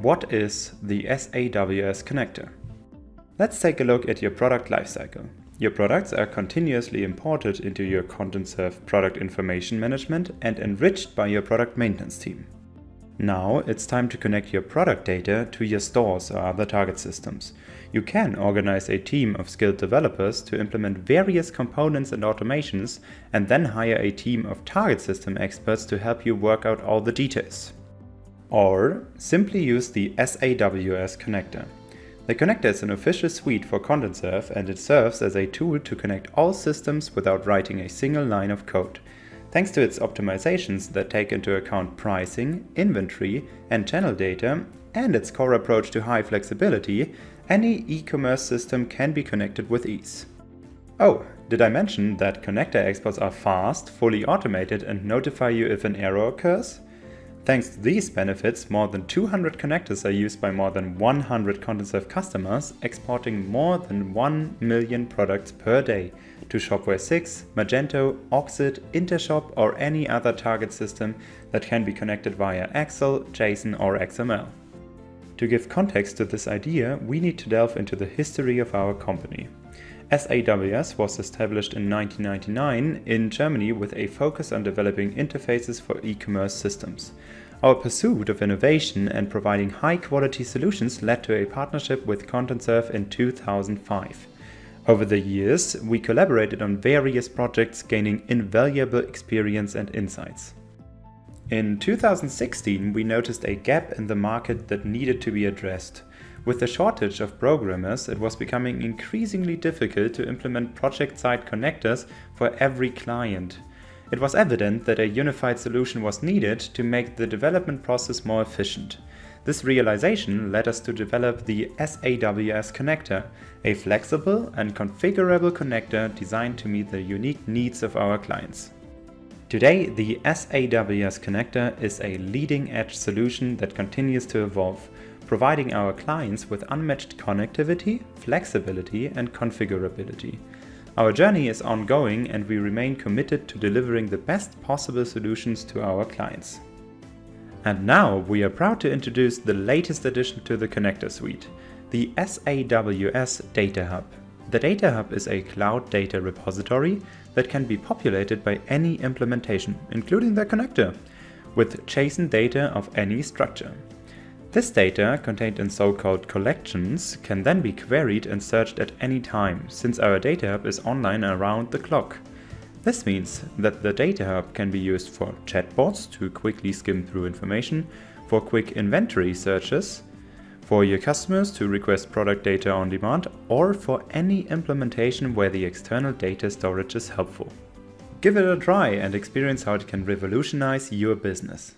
What is the SAWS connector? Let's take a look at your product lifecycle. Your products are continuously imported into your ContentServe product information management and enriched by your product maintenance team. Now it's time to connect your product data to your stores or other target systems. You can organize a team of skilled developers to implement various components and automations, and then hire a team of target system experts to help you work out all the details. Or simply use the SAWS connector. The connector is an official suite for ContentServe, and it serves as a tool to connect all systems without writing a single line of code. Thanks to its optimizations that take into account pricing, inventory, and channel data, and its core approach to high flexibility, any e-commerce system can be connected with ease. Oh, did I mention that connector exports are fast, fully automated, and notify you if an error occurs? Thanks to these benefits, more than 200 connectors are used by more than 100 ContentServe customers, exporting more than 1 million products per day to Shopware 6, Magento, Oxid, Intershop, or any other target system that can be connected via Excel, JSON, or XML. To give context to this idea, we need to delve into the history of our company. SAWS was established in 1999 in Germany with a focus on developing interfaces for e-commerce systems. Our pursuit of innovation and providing high-quality solutions led to a partnership with ContentServe in 2005. Over the years, we collaborated on various projects, gaining invaluable experience and insights. In 2016, we noticed a gap in the market that needed to be addressed. With the shortage of programmers, it was becoming increasingly difficult to implement project-side connectors for every client. It was evident that a unified solution was needed to make the development process more efficient. This realization led us to develop the SAWS connector, a flexible and configurable connector designed to meet the unique needs of our clients. Today, the SAWS connector is a leading-edge solution that continues to evolve, providing our clients with unmatched connectivity, flexibility, and configurability. Our journey is ongoing, and we remain committed to delivering the best possible solutions to our clients. And now we are proud to introduce the latest addition to the connector suite, the SAWS Data Hub. The Data Hub is a cloud data repository that can be populated by any implementation, including the connector, with JSON data of any structure. This data, contained in so-called collections, can then be queried and searched at any time, since our Data Hub is online around the clock. This means that the Data Hub can be used for chatbots to quickly skim through information, for quick inventory searches, for your customers to request product data on demand, or for any implementation where the external data storage is helpful. Give it a try and experience how it can revolutionize your business.